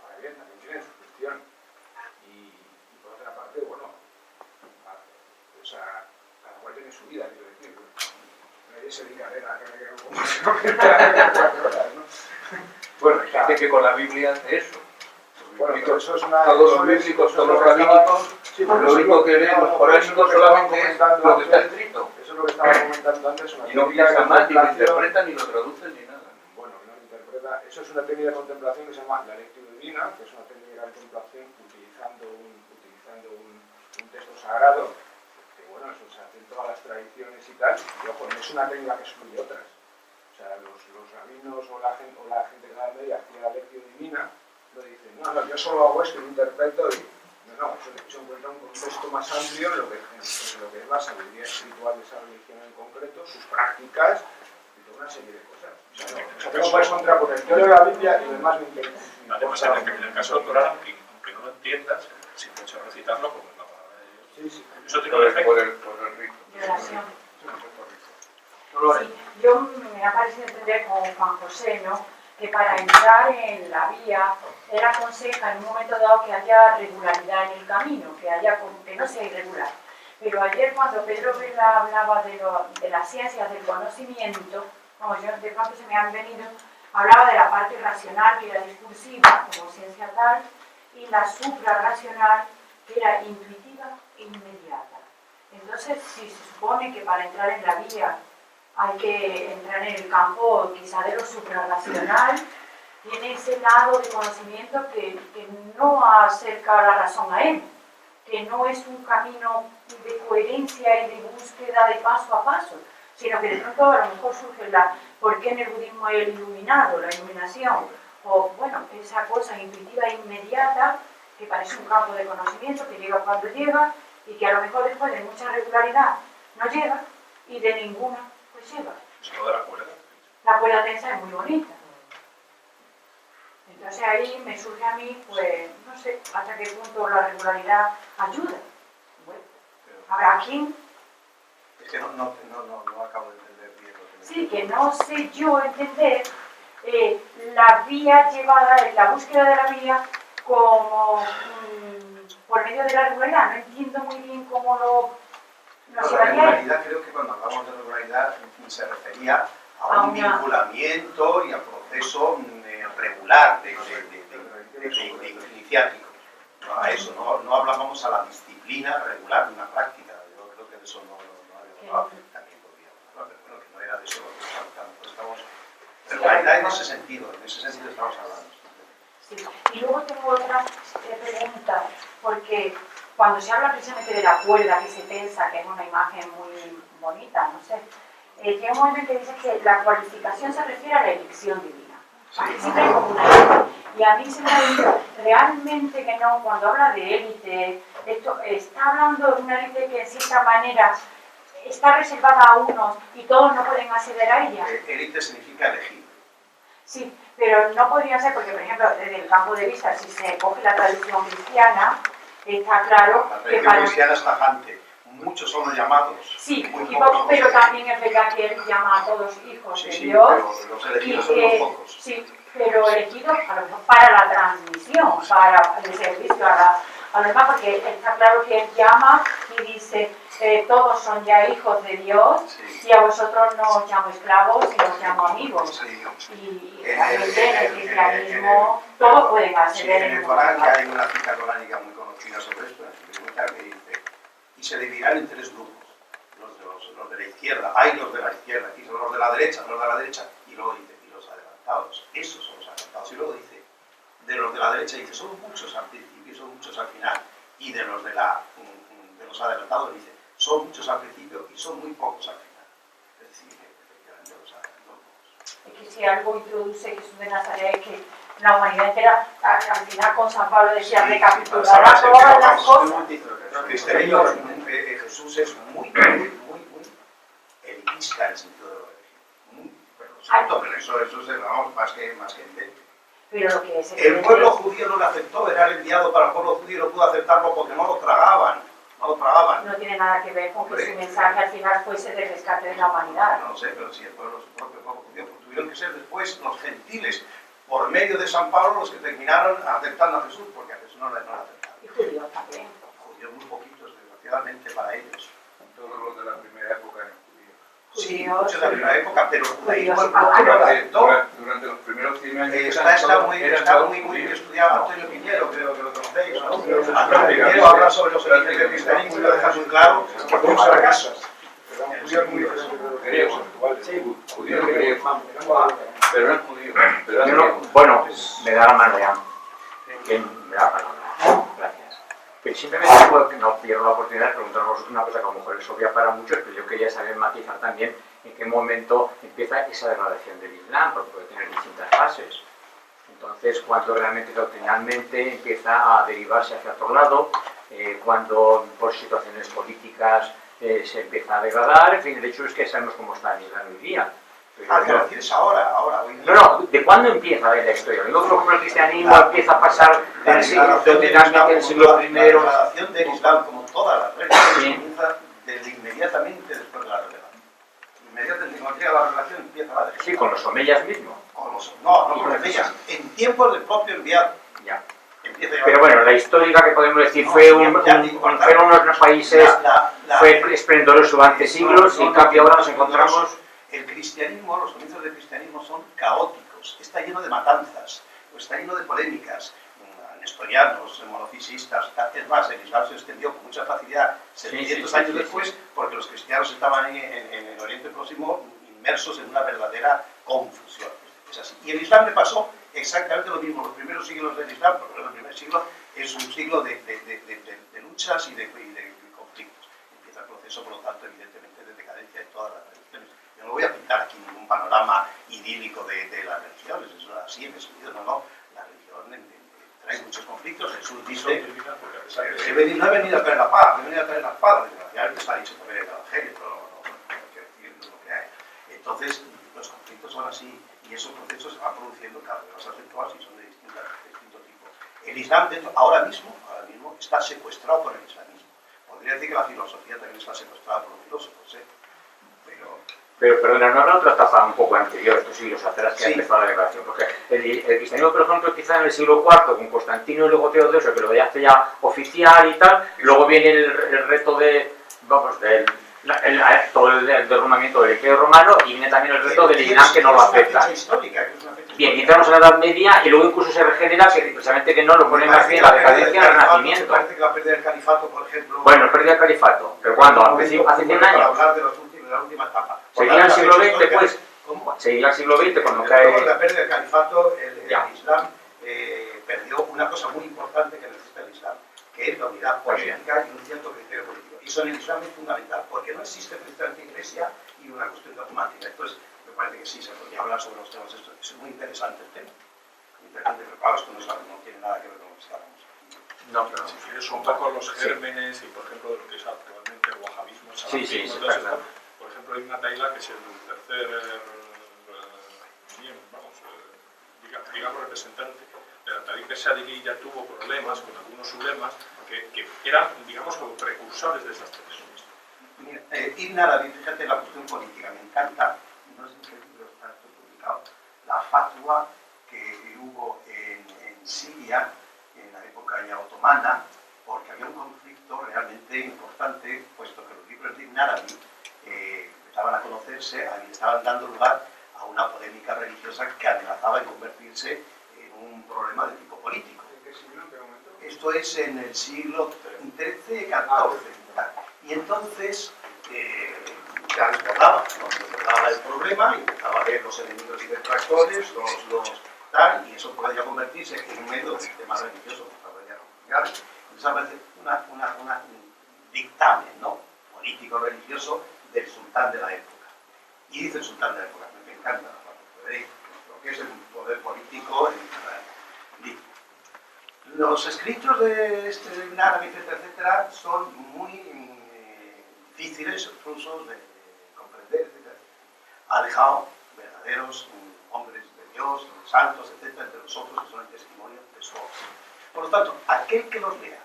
Ahora bien, también tienen su función. Y por otra parte, bueno, o sea, cada cual tiene su vida, quiero decir. Nadie se dedica a ver a cómo se ¿no? Bueno, hay gente que con la Biblia hace eso. Bueno, pero eso es una... Todos los bíblicos, todos los rabínicos, lo único que leen los coránicos solamente es lo que está escrito. Eso es lo que estaba comentando antes. Y no piensan más, ni lo interpretan, ni lo traducen, ni nada. Bueno, no lo interpreta. Eso es una técnica de contemplación que se llama la lectura divina, que es una técnica de contemplación utilizando un texto sagrado, que bueno, eso se hace en todas las tradiciones y tal, y ojo, no es una técnica que excluye otras. O sea, los rabinos o la gente de la Edad Media hacía la lectura divina, lo dicen, no, yo solo hago esto y interpreto y... No, eso encuentra un contexto más amplio en lo que es la sabiduría espiritual de esa religión en concreto, sus prácticas y toda una serie de cosas. O sea, tengo puedes contraponer el teoría de la Biblia y lo demás me interesa. Además, en el caso del Corán, aunque no lo entiendas, si te hecho recitarlo, como es la palabra de Dios. Sí. Eso tiene un efecto. Por el ritmo. Relación. Sí, yo me ha parecido entender con Juan José, ¿no?, que para entrar en la vía, él aconseja en un momento dado que haya regularidad en el camino, que no sea irregular. Pero ayer cuando Pedro Vela hablaba de las ciencias del conocimiento, yo de pronto se me han venido, hablaba de la parte racional, que era discursiva, como ciencia tal, y la suprarracional, que era intuitiva e inmediata. Entonces, si se supone que para entrar en la vía hay que entrar en el campo quizá de lo suprarracional, tiene ese lado de conocimiento que no acerca la razón a él, que no es un camino de coherencia y de búsqueda de paso a paso, sino que de pronto a lo mejor surge ¿por qué en el budismo hay el iluminado, la iluminación? O bueno, esa cosa intuitiva e inmediata que parece un campo de conocimiento que llega cuando llega y que a lo mejor después de mucha regularidad no llega y de ninguna pues llega. Eso de la cuerda. La cuerda tensa es muy bonita. Entonces ahí me surge a mí, pues, no sé hasta qué punto la regularidad ayuda. Bueno, habrá quien... Es que no acabo de entender bien lo que me Sí, que no sé yo entender la vía llevada, la búsqueda de la vía como por medio de la regularidad. No entiendo muy bien cómo nos la llevaría. regularidad, creo que cuando hablamos de regularidad se refería a un vinculamiento y al proceso regular de iniciático. No, a eso, no hablábamos a la disciplina regular de una práctica. Yo creo que de eso no había también podría hablar, pero bueno, que no era de eso lo que estamos hablando. Estamos regularidad en ese sentido estamos hablando. Sí. Y luego tengo otra pregunta, porque cuando se habla precisamente de la cuerda que se tensa, que es una imagen muy bonita, no sé, llega un momento en que dice que la cualificación se refiere a la elección divina. Siempre hay como una élite. Y a mí se me ha dicho realmente que no, cuando habla de élite, esto está hablando de una élite que en cierta manera está reservada a unos y todos no pueden acceder a ella. Élite significa elegir. Sí, pero no podría ser, porque por ejemplo, desde el campo de vista, si se coge la tradición cristiana, está claro la que tradición cristiana es tajante. Muchos son los llamados. Sí, muy y pocos pero los también es verdad que él llama a todos hijos sí, de sí, Dios. pero los elegidos son los pocos. Sí, pero elegidos a lo mejor para la transmisión, para el servicio a los demás, porque está claro que él llama y dice, todos son ya hijos de Dios, sí. y a vosotros no os llamo esclavos y os llamo amigos. Sí. Y realmente en el cristianismo todos pueden acceder en el Corán, que hay una cita coránica muy conocida sobre esto, que dice, y se dividirán en tres grupos, los de la izquierda, hay los de la izquierda, y son los de la derecha, y luego dice, y los adelantados, esos son los adelantados, y luego dice, de los de la derecha dice, son muchos al principio, son muchos al final, y de los los adelantados dice, son muchos al principio y son muy pocos al final. Es decir, que efectivamente los adelantados. Es que si algo introduce Jesús de Nazaret es que la humanidad entera, al final con San Pablo decía, recapitulará todas las cosas. El cristianismo, Jesús es muy elitista en el sentido de lo religioso. Pero eso es vamos, más que evidente. Pero lo que es el pueblo judío no lo aceptó, era el enviado para el pueblo judío, no pudo aceptarlo porque no lo tragaban. No tiene nada que ver con que su mensaje al final fuese de rescate de la humanidad. No sé, pero si el propio pueblo judío, pues tuvieron que ser después los gentiles, por medio de San Pablo, los que terminaron aceptando a Jesús, porque a Jesús no lo aceptaron. Y judíos también. Judíos muy poquitos, desgraciadamente para ellos. Todos los de la primera época eran judíos. Sí, muchos de la primera época, pero el judaísmo durante los primeros 100 años está muy estudiado Antonio Piñero, creo que lo conocéis, ¿no? Antonio Piñero habla sobre los orígenes del cristianismo y lo deja muy claro que son fracasas. Griegos, judíos griegos, pero eran judíos. Bueno, me da la mano ya. ¿Quién me da la palabra? Gracias. Pero simplemente no pierdo la oportunidad de preguntaros una cosa que a lo mejor es obvia para muchos, pero yo quería saber matizar también en qué momento empieza esa degradación del Islam, porque puede tener distintas fases. Entonces, cuando realmente doctrinalmente empieza a derivarse hacia otro lado, cuando por situaciones políticas se empieza a degradar, en fin, el hecho es que sabemos cómo está el Islam hoy día. ¿Qué decís ahora, hoy día? No, ¿de cuándo empieza la historia? Luego, por ejemplo, el cristianismo empieza a pasar doctrinalmente en el siglo I. La degradación del Islam, como todas las religiones, comienza desde inmediatamente después de la revelación. Inmediatamente cuando llega la revelación empieza la degradación. Sí, con los omeyas mismos. No con los omeyas, en tiempos del propio enviado. Ya. Pero bueno, la histórica que podemos decir fueron unos países, fue esplendoroso durante siglos y en cambio ahora nos encontramos... El cristianismo, los comienzos del cristianismo son caóticos, está lleno de matanzas, está lleno de polémicas, nestorianos, monofisistas, es más, el Islam se extendió con mucha facilidad 700 años después porque los cristianos estaban en el Oriente Próximo inmersos en una verdadera confusión. Es así. Y el Islam le pasó exactamente lo mismo. Los primeros siglos del Islam, porque el primer siglo es un siglo de luchas y de conflictos. Empieza el proceso, por lo tanto, evidentemente, de decadencia de todas las religiones. Yo no voy a pintar aquí ningún panorama idílico de las religiones, eso así en ese sentido, no. La religión Trae muchos conflictos. Jesús Eso dice, termina porque a pesar de no he venido a traer la paz, he venido a traer la espada. Desgraciadamente está dicho también en el Evangelio, pero no quiero decir lo que hay. Entonces, los conflictos son así, y esos procesos se van produciendo cada vez más acentuados y son de distinto tipo. El Islam ahora mismo está secuestrado por el islamismo. Podría decir que la filosofía también está secuestrada por los filósofos, Pero perdona, no era otra etapa un poco anterior, estos siglos atrás, que ha empezado la declaración, porque el cristianismo, por ejemplo, quizá en el siglo IV, con Constantino y luego Teodosio, que lo hace ya oficial y tal, luego viene el reto de, vamos, todo el derrumbamiento del Imperio Romano, y viene también el reto del Islam, que no lo acepta. Bien, y entramos en la Edad Media, y luego incluso se regenera, que precisamente que no lo pone más bien la decadencia del Renacimiento. Parece que la pérdida del califato, por ejemplo... Bueno, pérdida del califato, pero ¿cuándo? ¿Hace 100 años? Para hablar de la última etapa. ¿Seguía el siglo XX, pues? ¿Cómo? Seguía el siglo XX cuando Luego de cae... la pérdida del califato, el Islam perdió una cosa muy importante que necesita el Islam, que es la unidad política y un cierto criterio político. Y eso en el Islam es fundamental, porque no existe precisamente iglesia y una cuestión dogmática. Entonces, me parece que sí, se podría hablar sobre los temas estos. Es muy interesante el tema. Muy interesante, pero claro, esto no tiene nada que ver con lo que estábamos aquí. No, pero... son un poco los gérmenes y, por ejemplo, de lo que es actualmente el wahabismo, el salafismo, todo esto. Por ejemplo, Ibn Atayla, que es el tercer, digamos, representante de la tariqa Shadili, ya tuvo problemas con algunos ulemas que eran, digamos, como precursores de esas tendencias. Mira, Ibn Arabi, fíjate la cuestión política, me encanta, no sé en qué libro está esto publicado, la fatwa que hubo en Siria, en la época ya otomana, porque había un conflicto realmente importante, puesto que los libros de Ibn Arabi empezaban a conocerse y estaban dando lugar a una polémica religiosa que amenazaba en convertirse en un problema de tipo político. ¿En qué siglo? ¿En qué momento? Esto es en el siglo XIII, XIV. Y entonces ya desbordaba el problema y empezaba a ver los enemigos y detractores, tal, y eso podía convertirse en un medio de tema religioso. Entonces aparece un dictamen, ¿no?, político-religioso del sultán de la época. Y dice el sultán de la época, me encanta, veréis lo que es el poder político en Israel. Los escritos de Ibn Arabi, etcétera, son muy difíciles, incluso de comprender, etcétera. Ha dejado verdaderos hombres de Dios, santos, etcétera, entre nosotros, que son el testimonio de su obra. Por lo tanto, aquel que los lea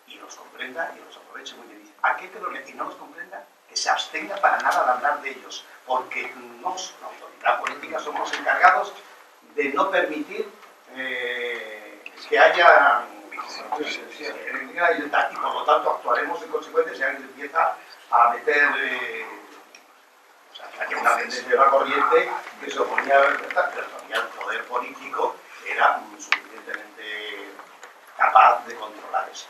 y los comprenda y los aproveche muy bien, aquel que los lea y no los comprenda, que se abstenga para nada de hablar de ellos, porque nos, la autoridad política, somos encargados de no permitir que haya y por lo tanto actuaremos en consecuencia si alguien empieza a meter una tendencia de la corriente que se oponía a la libertad, pero todavía el poder político era suficientemente capaz de controlar eso.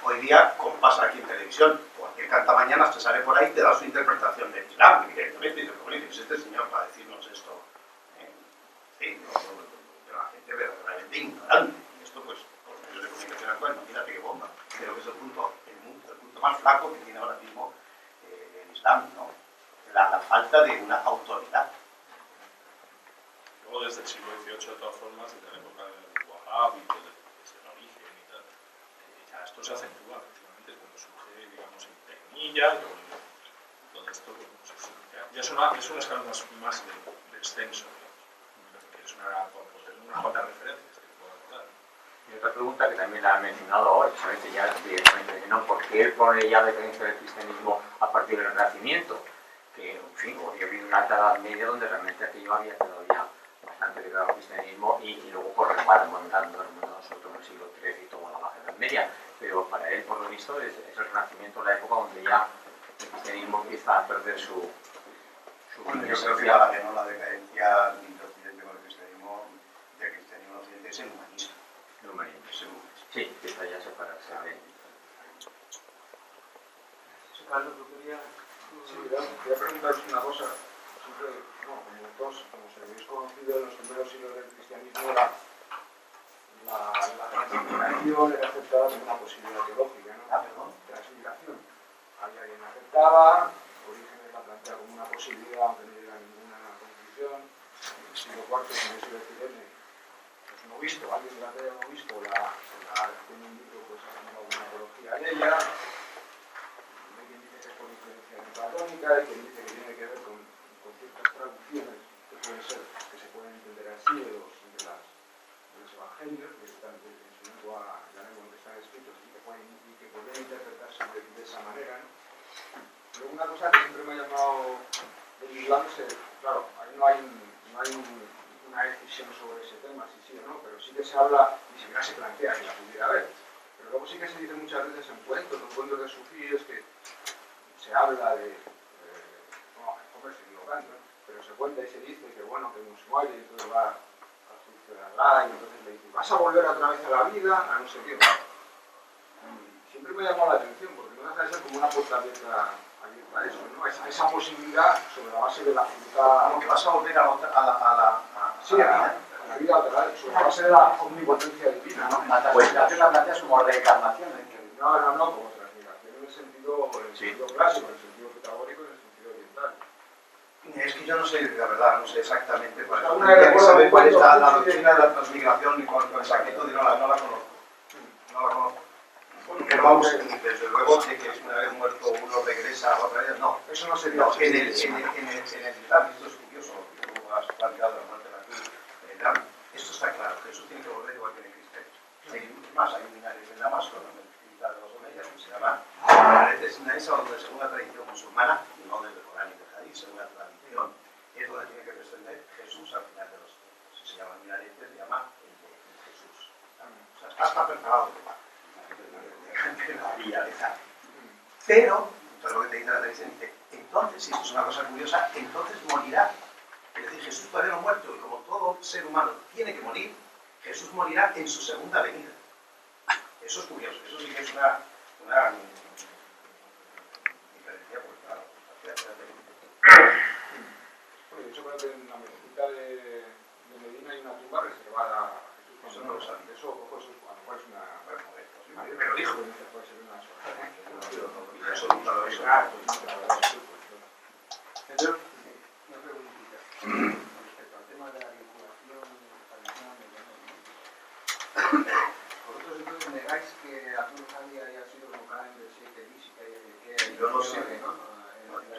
Hoy día, como pasa aquí en televisión, cualquier cantamañanas te sale por ahí y te da su interpretación del Islam directamente y te pone que es este señor para decirnos esto. Sí, pero la gente verdaderamente ignorante. Y esto, pues, por los medios de comunicación actual, imagínate qué bomba. Creo que es el punto más flaco que tiene ahora mismo el Islam, ¿no? La falta de una autoridad. Luego, desde el siglo XVIII, de todas formas, desde la época del Wahhab y desde el origen y tal, ya esto se acentúa, precisamente cuando surge, digamos, en Tecnilla, y todo esto, pues, ya es un escalón más de extenso, digamos. Es unas cuantas referencias que puedo dar. Y otra pregunta que también la ha mencionado ahora, precisamente ya directamente, que no, ¿por qué él pone ya la decadencia del cristianismo a partir del Renacimiento? Que, en fin, yo vi una alta edad media donde realmente aquello había quedado ya bastante ligado al cristianismo y luego por remontando nosotros en el siglo XIII y toda la baja edad media. Pero para él, por lo visto, es el Renacimiento la época donde ya el cristianismo empieza a perder su bueno, yo creo que la decadencia de Occidente con el cristianismo en Occidente es el humanismo. El humanismo. Sí, empieza ya a separarse de... Carlos, yo quería preguntaros una cosa. Siempre, como se habéis conocido en los primeros siglos del cristianismo, la transmigración era aceptada como una posibilidad teológica, ¿no? Transmigración. Había quien la aceptaba, Orígenes la plantea como una posibilidad, aunque no llega a ninguna conclusión. En el siglo IV, en el siglo XIX, los un obispo, alguien de la talla de un obispo, tiene un libro, pues haciendo alguna apología a ella, hay quien dice que es por influencia platónica, hay quien dice que tiene que ver con ciertas traducciones que pueden ser, que se pueden entender así de los evangelios, que están en su lengua, la lengua en que están escritos y que podrían interpretarse de esa manera, ¿no? Luego una cosa que siempre me ha llamado del Islam es, claro, ahí no hay una decisión sobre ese tema, si sí o no, pero sí que se habla, ni siquiera se plantea que la pudiera haber. Pero luego sí que se dice muchas veces en cuentos de sufíes, que se habla de no estoy equivocando, ¿no? Pero se cuenta y se dice que bueno, que uno se muere y entonces va al juicio de Allah y entonces le dice, ¿vas a volver otra vez a la vida? A no sé qué. Siempre me ha llamado la atención porque no deja de ser como una puerta abierta a eso, ¿no? Esa posibilidad sobre la base de la fruta... Como que vas a volver a la vida otra vez, sobre la base de la omnipotencia divina, ¿no? La transmigración la planteas como reencarnación. No, como transmigración en el sentido clásico, en el sentido pitagórico, en el sentido oriental. Es que yo no sé, la verdad, no sé exactamente cuál cuál es la doctrina de la transmigración y con exactitud, no la conozco. No la conozco. Pero vamos, desde luego, de que una vez muerto uno regresa a otra vez, no. Eso no sería en el Islam, esto es curioso, como has planteado la muerte de la cruz, en el Islam, esto está claro, Jesús tiene que volver igual que en el cristianismo. Más, hay un minaret en Damasco, en la mezquita de los Omeyas, que se llama minaret de Sinaí, donde según la tradición musulmana, y no desde el Corán y del Hadís, según la tradición, es donde tiene que descender Jesús al final de los tiempos. Si se llama minaret, se llama el de Jesús. O sea, está preparado de paz. Pero, entonces lo que te dice la tradición, dice, entonces, si esto es una cosa curiosa, entonces morirá. Es decir, Jesús todavía no ha muerto, y como todo ser humano tiene que morir, Jesús morirá en su segunda venida. Eso es curioso, eso sí que es una diferencia, pues claro. Bueno, de hecho creo que en la mezquita de Medina hay una tumba reservada a Jesús. Eso no lo sabía. Eso, ojo, eso a lo mejor es una... Me lo dijo, puede ser una sola. Eso nunca lo he visto. Entonces, una preguntita respecto al tema de la vinculación tradicional de vosotros entonces negáis que Abdul Hadi haya sido vocal del 7 bis y que yo no sé,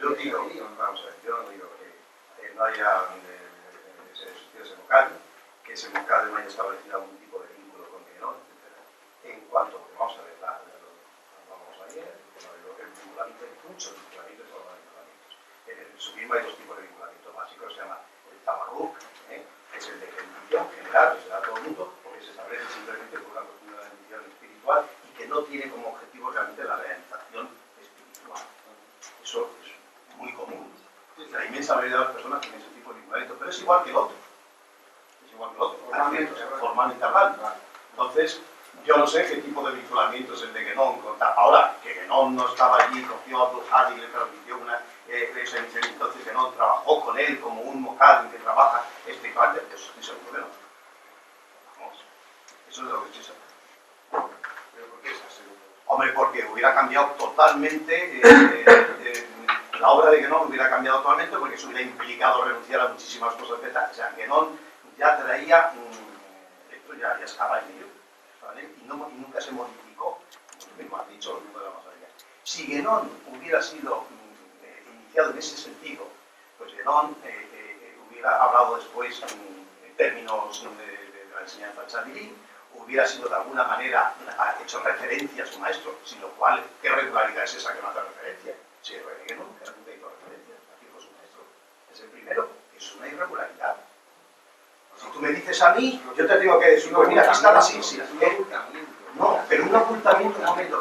yo digo, vamos a ver, yo no digo que no haya ese vocal, que ese vocal no haya establecido algún tipo de vínculo con Guénon, etc. En cuanto, vamos a ver, vamos ayer, el vinculamiento, hay muchos vinculamientos y todos los vinculamientos. En el sufismo hay dos tipos de vinculamiento básicos, se llama el tabarruk, que es el de bendición general, que se da a todo el mundo, porque se establece simplemente por una cuestión de bendición espiritual y que no tiene como objetivo realmente la realización espiritual. Eso es muy común. La inmensa mayoría de las personas tienen ese tipo de vinculamiento, pero es igual que el otro. Es igual que el otro, formalmente hablando. Entonces, yo no sé qué tipo de vinculamiento es el de Guénon. Ahora, que Guénon no estaba allí, cogió a Abdul Hadi y le transmitió esa iniciativa, entonces Guénon trabajó con él como un mocadin que trabaja espiritualmente, pues estoy seguro que no. Vamos, eso es lo que estoy seguro. ¿Pero por qué estás seguro? Hombre, porque hubiera cambiado totalmente, la obra de Guénon hubiera cambiado totalmente porque eso hubiera implicado renunciar a muchísimas cosas, etc. O sea, Guénon ya traía, esto ya estaba en ello, ¿vale? Y nunca se modificó, tú mismo has dicho, lo mismo de la masonería. Si Guénon hubiera sido iniciado en ese sentido, pues Guénon hubiera hablado después en términos de la enseñanza chadilí, hubiera sido de alguna manera hecho referencia a su maestro, sin lo cual, ¿qué regularidad es esa que no hace referencia? Si Guénon nunca hizo referencia, aquí fue su maestro, es el primero, es una irregularidad. Si tú me dices a mí, yo te tengo que decir, mira, aquí está así, sí. No, pero un ocultamiento, un momento,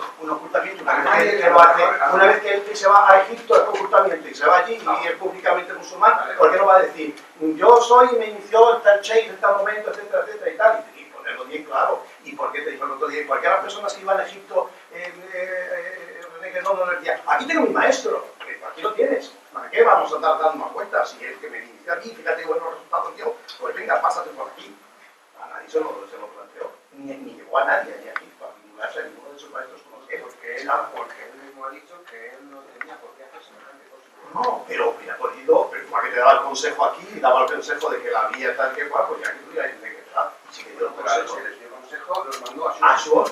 una vez que él se va a Egipto es ocultamiento y se va allí y es públicamente musulmán, ¿por qué no va a decir, yo soy, me inició tal sheikh en tal momento, etcétera, etcétera y tal? Y ponerlo bien claro. ¿Y por qué te dijo el otro día? Porque a las personas que iban a Egipto, no les decía, aquí tengo mi maestro, aquí lo tienes. ¿Para qué vamos a andar dando más vueltas? Si es que me inició aquí, fíjate buenos resultados, tío, pues venga, pásate por aquí. A nadie se lo planteó, ni llevó a nadie allí a Egipto, a vincularse a ninguno de sus maestros conocidos. Porque él mismo ha dicho que él no tenía por qué hacer semejante cosa. No, pero hubiera podido, pero igual que te daba el consejo aquí, y daba el consejo de que la vía tal que cual, pues ya que tú ya dices que te da. Sí que dio Claro, consejo. si les dio consejo, los mandó a su. A Suor.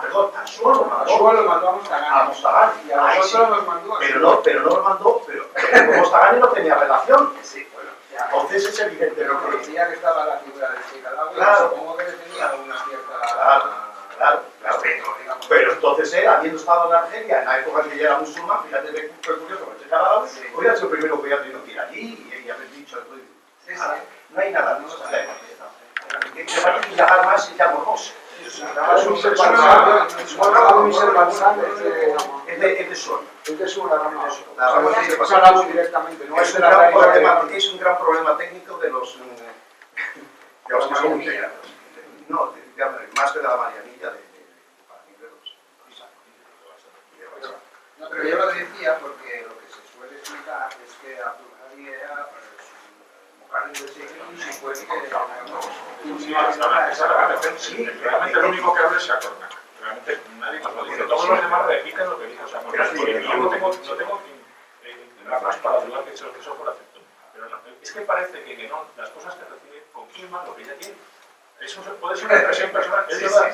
Perdón, a Suor lo A mandó. Suor los mandó a Mostagani. A Mostagani. Y a Ahí vosotros sí. los mandó a Pero no los mandó, pero con Mostagani no tenía relación. Sí, bueno, ya. Entonces es evidente Pero que... conocía que estaba la figura del Sheikh Alawi, Claro. supongo que le tenía una cierta... Claro. respeto, digamos. Pero entonces él, habiendo estado en Argelia, en la época en que ya era musulmán, fíjate que fue curioso, con el Sheikh Alawi, hubiera sido el primero que hubiera tenido que ir allí y haber dicho... No hay nada, no se hace. Hay que indagar más y ya morboso. Es de Suor. Es de Suor, rama. Es Alawi directamente, no es de la es un gran problema técnico de los que son integrados. No, más que de la Marianilla de No, pero yo lo decía porque lo que se suele explicar es que Abdul-Hadi era Mohamed del siglo y fue Realmente lo único que habla es Shakornak. Realmente nadie más lo dice. Todos los demás repiten lo que dijo Shakornak. Yo no tengo razones para dudar que eso fuera acepto. Pero no, es que parece que Guénon, las cosas que recibe, confirman lo que ella tiene. Eso puede ser una impresión personal. Es verdad.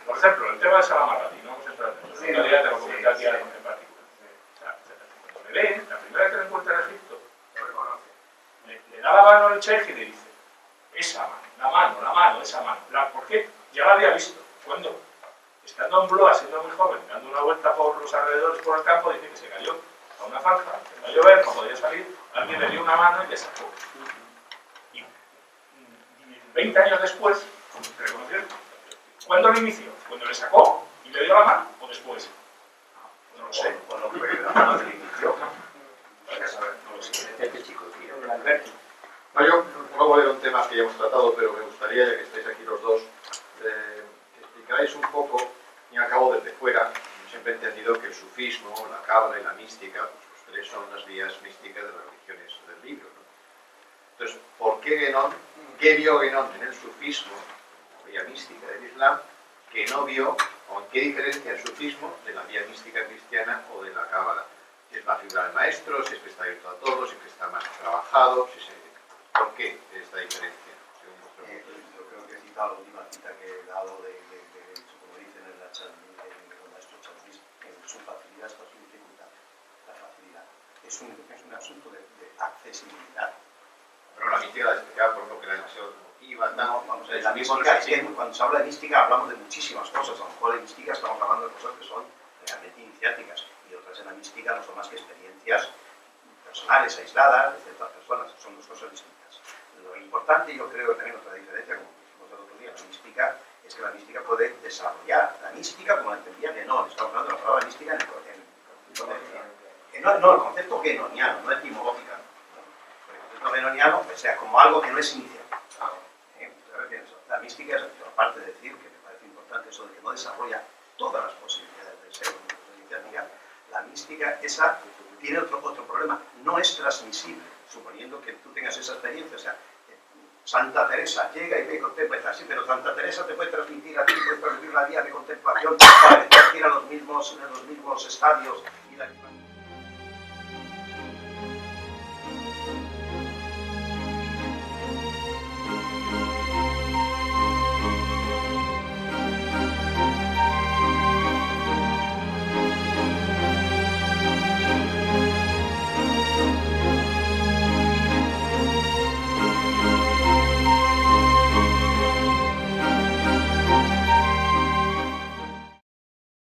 Por ejemplo, el tema de Salamarrati, no vamos a entrar en eso. Todavía te lo comenté aquí en particular. Cuando le ven, la primera vez que lo encuentra en Egipto, lo reconoce. Le da la mano al Sheikh y le dice, esa mano, la mano, esa mano. ¿Por qué? Ya la había visto. ¿Cuándo? Estando en Blois, siendo muy joven, dando una vuelta por los alrededores por el campo, dice que se cayó a una zanja, empezó a llover, no podía salir, alguien le dio una mano y le sacó. Y 20 años después, reconoció. ¿Cuándo lo inició? ¿Cuando le sacó y le dio la mano o después? No lo sé. Cuando fue la mano del inicio. No lo sé. Este chico, tío. No, yo no voy a un tema que ya hemos tratado, pero me gustaría, ya que estáis aquí los dos, que explicarais un poco, y acabo desde fuera, yo siempre he entendido que el sufismo, la cábala y la mística, pues los tres son las vías místicas de las religiones del libro, ¿no? Entonces, ¿por qué Guénon, qué vio Guénon en el sufismo, la vía mística del Islam, que no vio, o en qué diferencia el sufismo de la vía mística cristiana o de la cábala? Si es la figura del maestro, si es que está abierto a todos, si es que está más trabajado, ¿por qué esta diferencia? Según vuestro punto de vista. Yo creo que he citado la última cita que he dado como dicen en la el maestro Chaldís, en su facilidad está su dificultad. La facilidad. Es un asunto de accesibilidad. Pero la mística la explicaba por lo que era demasiado emotiva, No, vamos a ver, la mística, es que cuando se habla de mística hablamos de muchísimas cosas. A lo mejor en mística estamos hablando de cosas que son realmente iniciáticas y otras en la mística no son más que experiencias personales, aisladas, de ciertas personas. Son dos cosas distintas. Lo importante, yo creo que también otra diferencia, como dijimos el otro día, la mística, es que la mística puede desarrollar. La mística, como la entendía Guénon, estamos hablando de la palabra mística en el concepto guénoniano, no etimológico. El concepto guénoniano, o sea, como algo que no es inicial. La mística es, aparte de decir, que me parece importante eso de que no desarrolla todas las posibilidades del ser, la mística, esa tiene otro problema, no es transmisible, suponiendo que tú tengas esa experiencia. O sea, Santa Teresa llega y ve y contempla, así, pero Santa Teresa te puede transmitir a ti, puede transmitir una vía de contemplación para que te ir a los mismos estadios y la misma...